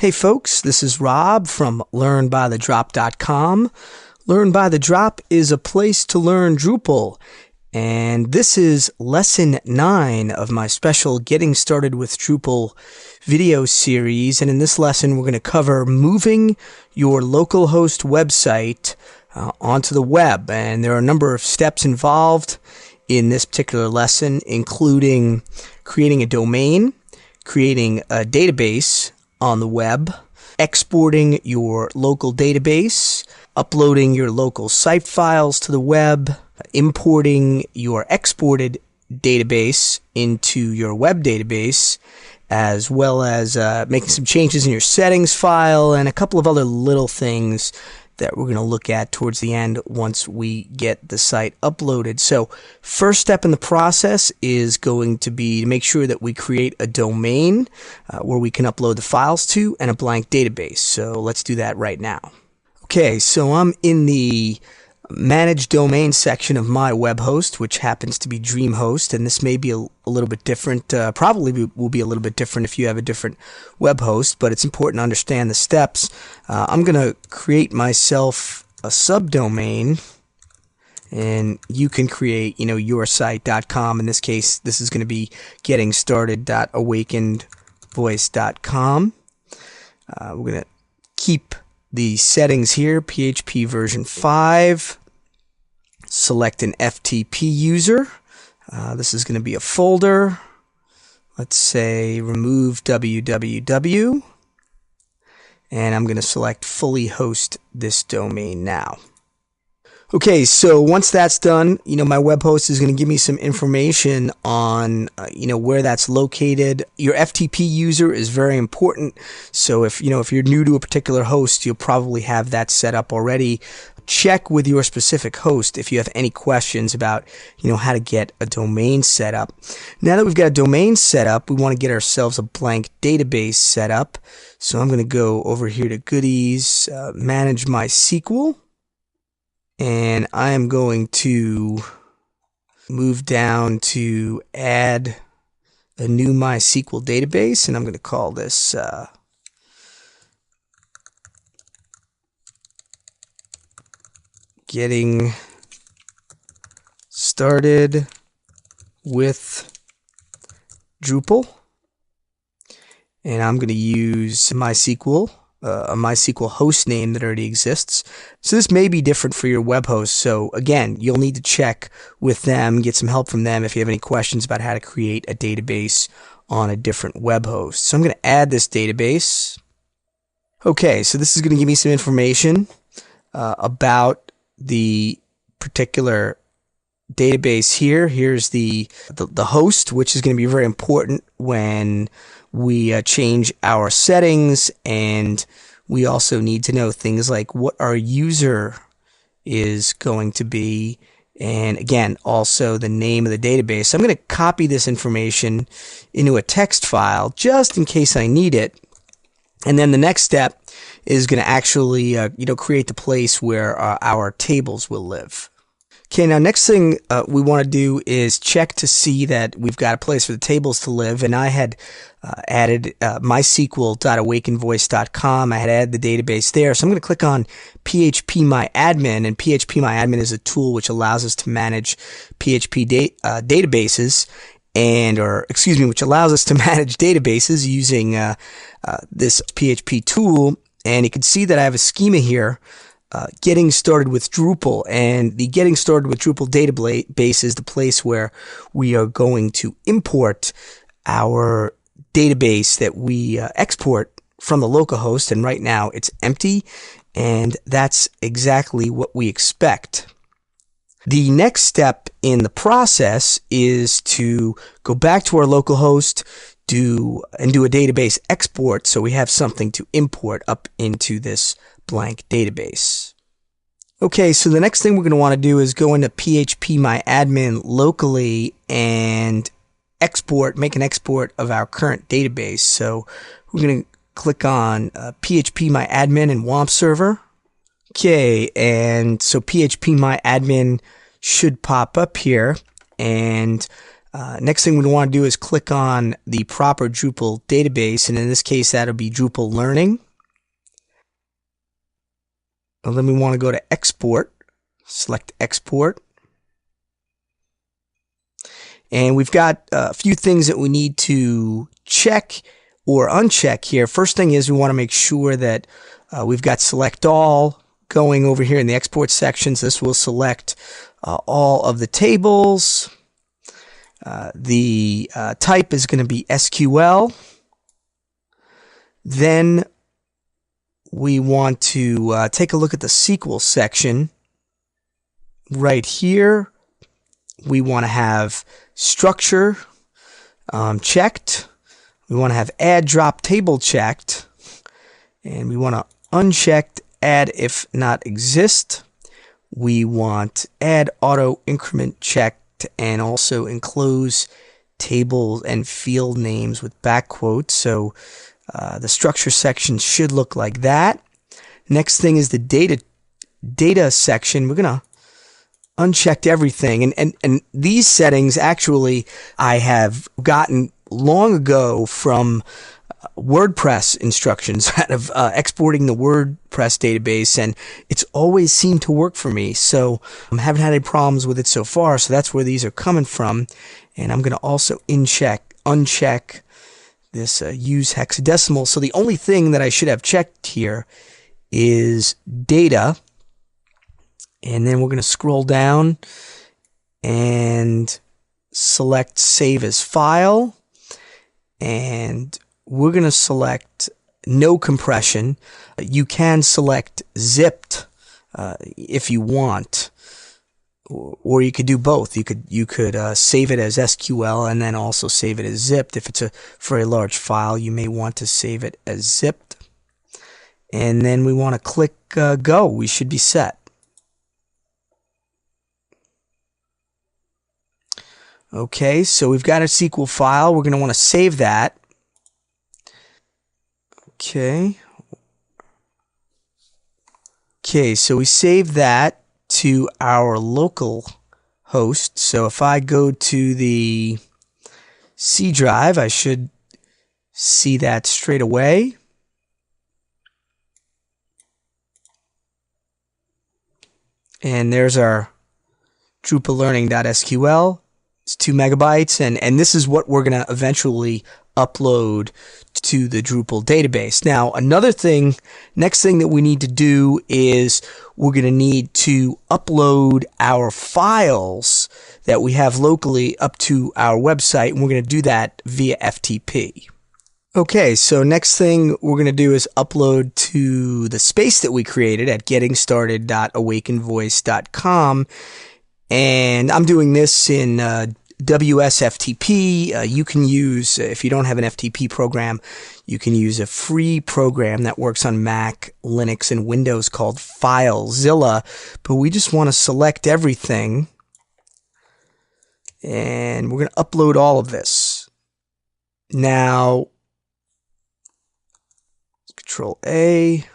Hey folks, this is Rob from learnbythedrop.com. Learn by the Drop is a place to learn Drupal, and this is lesson 9 of my special Getting Started with Drupal video series. And in this lesson, we're going to cover moving your localhost website onto the web. And there are a number of steps involved in this particular lesson, including creating a domain, creating a database on the web, exporting your local database, uploading your local site files to the web, importing your exported database into your web database, as well as making some changes in your settings file and a couple of other little things that we're going to look at towards the end once we get the site uploaded. So first step in the process is going to be to make sure that we create a domain where we can upload the files to and a blank database. So let's do that right now. Okay, so I'm in the Manage Domain section of my web host, which happens to be DreamHost, and this may be a little bit different, probably will be a little bit different if you have a different web host, but it's important to understand the steps. I'm going to create myself a subdomain, and you can create, yoursite.com. In this case, this is going to be gettingstarted.awakenedvoice.com. We're going to keep the settings here, PHP version 5. Select an FTP user. This is going to be a folder. Let's say remove www. And I'm going to select fully host this domain now. Okay, so once that's done, my web host is going to give me some information on, where that's located. Your FTP user is very important. So if you're new to a particular host, you'll probably have that set up already. Check with your specific host if you have any questions about, how to get a domain set up. Now that we've got a domain set up, we want to get ourselves a blank database set up. So I'm going to go over here to Goodies, Manage MySQL. And I am going to move down to add a new MySQL database, and I'm going to call this Getting Started with Drupal. And I'm going to use MySQL. A MySQL host name that already exists. So this may be different for your web host. So again, you'll need to check with them, get some help from them if you have any questions about how to create a database on a different web host. So I'm going to add this database. Okay, so this is going to give me some information about the particular database here. Here's the host, which is going to be very important when we change our settings, and we also need to know things like what our user is going to be, and again, also the name of the database. So I'm going to copy this information into a text file just in case I need it. And then the next step is going to actually, create the place where our tables will live. Okay, now next thing we want to do is check to see that we've got a place for the tables to live, and I had added mysql.awakenedvoice.com. I had added the database there, so I'm going to click on phpMyAdmin, and phpMyAdmin is a tool which allows us to manage PHP databases, which allows us to manage databases using this PHP tool, and you can see that I have a schema here. Getting started with Drupal, and the Getting Started with Drupal database is the place where we are going to import our database that we export from the localhost, and right now it's empty, and that's exactly what we expect. The next step in the process is to go back to our localhost, do a database export so we have something to import up into this blank database. Okay, so the next thing we're going to want to do is go into phpMyAdmin locally and make an export of our current database. So we're going to click on phpMyAdmin and WAMP server. Okay, and so phpMyAdmin should pop up here, and Next thing we want to do is click on the proper Drupal database, and in this case that'll be Drupal Learning. And then we want to go to Export, select Export. And we've got a few things that we need to check or uncheck here. First thing is we want to make sure that we've got Select All going over here in the Export sections. This will select all of the tables. The type is going to be SQL. Then we want to take a look at the SQL section. Right here, we want to have structure checked. We want to have add drop table checked. And we want to unchecked add if not exist. We want add auto increment checked, and also enclose tables and field names with back quotes. So the structure section should look like that. Next thing is the data section. We're going to unchecked everything. And these settings actually I have gotten long ago from WordPress instructions out of exporting the WordPress database, and it's always seemed to work for me. So I haven't had any problems with it so far. So that's where these are coming from. And I'm going to also uncheck this use hexadecimal. So the only thing that I should have checked here is data. And then we're going to scroll down and select Save as File. And we're going to select No Compression. You can select Zipped if you want. Or you could do both. You could save it as SQL and then also save it as zipped. If it's a very large file, you may want to save it as zipped. And then we want to click Go. We should be set. Okay, so we've got a SQL file. We're going to want to save that. Okay. Okay, so we saved that to our local host. So if I go to the C drive, I should see that straight away. And there's our Drupal learning.sql. It's 2 megabytes, and this is what we're going to eventually upload to the Drupal database. Now, next thing that we need to do is we're going to need to upload our files that we have locally up to our website, and we're going to do that via FTP. Okay, so next thing we're going to do is upload to the space that we created at gettingstarted.awakenvoice.com. And I'm doing this in WSFTP. You can use, if you don't have an FTP program, you can use a free program that works on Mac, Linux, and Windows called FileZilla. But we just want to select everything. And we're going to upload all of this. Now, Control A.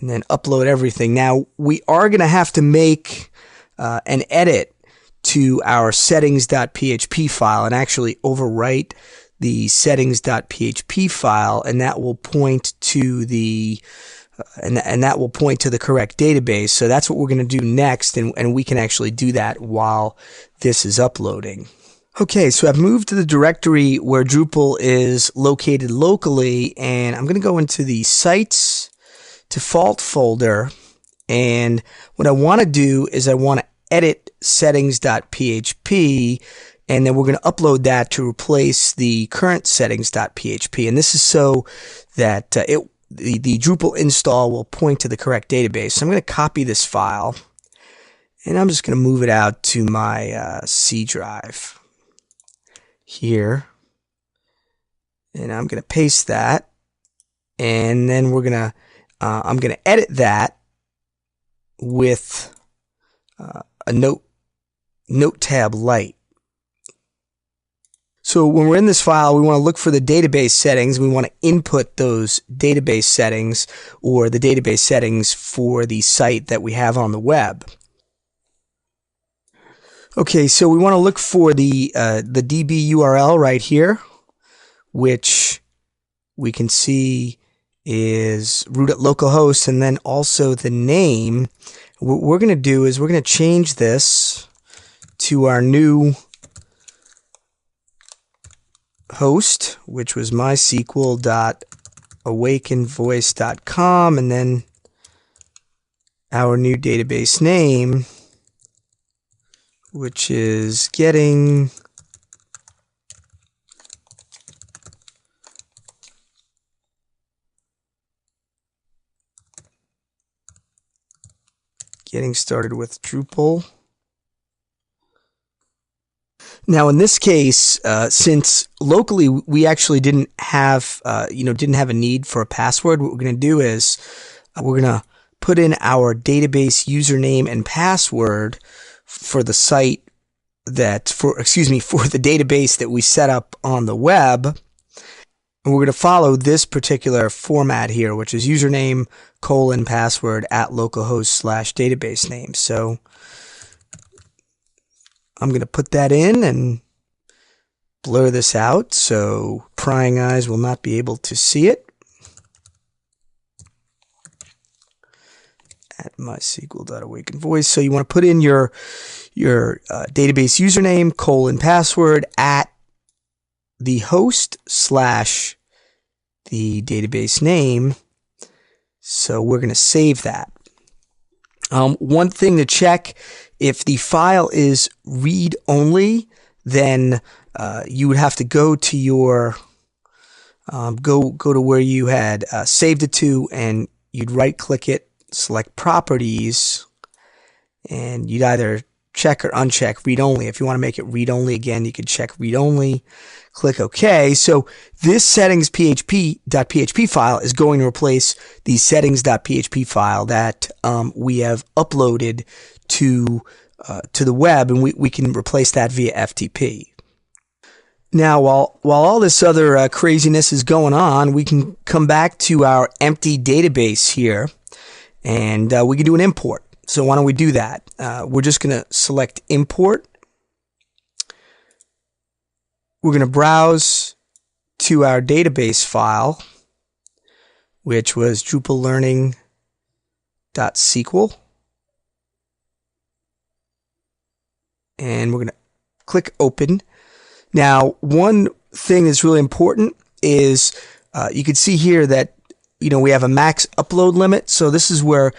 And then upload everything. Now, we are going to have to make an edit to our settings.php file and actually overwrite the settings.php file, and that will point to the and that will point to the correct database. So that's what we're going to do next, and we can actually do that while this is uploading. Okay, so I've moved to the directory where Drupal is located locally, and I'm going to go into the sites default folder, and what I want to do is I want to edit settings.php, and then we're going to upload that to replace the current settings.php, and this is so that the Drupal install will point to the correct database. So I'm going to copy this file, and I'm just going to move it out to my C drive here, and I'm going to paste that, and then we're going to I'm going to edit that with a note tab light. So when we're in this file, we want to look for the database settings. We want to input those database settings or the database settings for the site that we have on the web. Okay, so we want to look for the DB URL right here, which we can see is root at localhost, and then also the name. What we're going to do is we're going to change this to our new host, which was mysql.awakenvoice.com, and then our new database name, which is getting started with Drupal. Now, in this case, since locally we actually didn't have a need for a password, what we're going to do is we're going to put in our database username and password for the site for the database that we set up on the web. And we're going to follow this particular format here, which is username :password at localhost/database name. So I'm going to put that in and blur this out so prying eyes will not be able to see it. At mysql.awakenvoice. So you want to put in your database username :password at the host / the database name. So we're going to save that. One thing to check, if the file is read only, then you would have to go to your go to where you had saved it to, and you'd right click it, select properties, and you'd either check or uncheck read only. If you want to make it read only again, you could check read only, click OK. So this settings.php file is going to replace the settings.php file that we have uploaded to the web, and we can replace that via FTP. Now, while all this other craziness is going on, we can come back to our empty database here, and we can do an import. So why don't we do that? We're just going to select import. We're going to browse to our database file, which was drupallearning.sql. And we're going to click open. Now, one thing that's really important is you can see here that we have a max upload limit. So this is where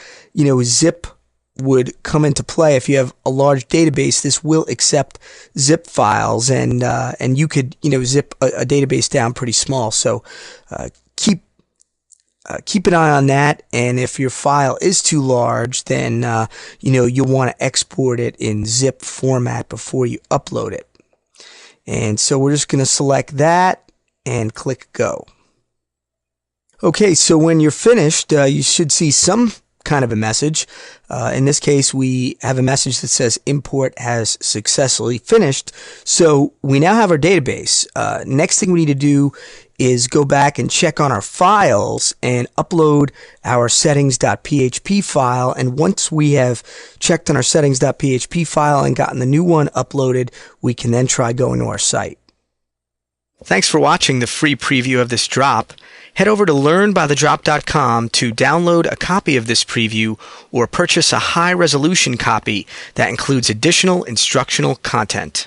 zip would come into play. If you have a large database, this will accept zip files, and you could zip a database down pretty small. So keep an eye on that. And if your file is too large, then you'll want to export it in zip format before you upload it. And so we're just going to select that and click go. Okay, so when you're finished, you should see some kind of a message. In this case, we have a message that says import has successfully finished. So we now have our database. Next thing we need to do is go back and check on our files and upload our settings.php file. And once we have checked on our settings.php file and gotten the new one uploaded, we can then try going to our site. Thanks for watching the free preview of this drop. Head over to learnbythedrop.com to download a copy of this preview or purchase a high-resolution copy that includes additional instructional content.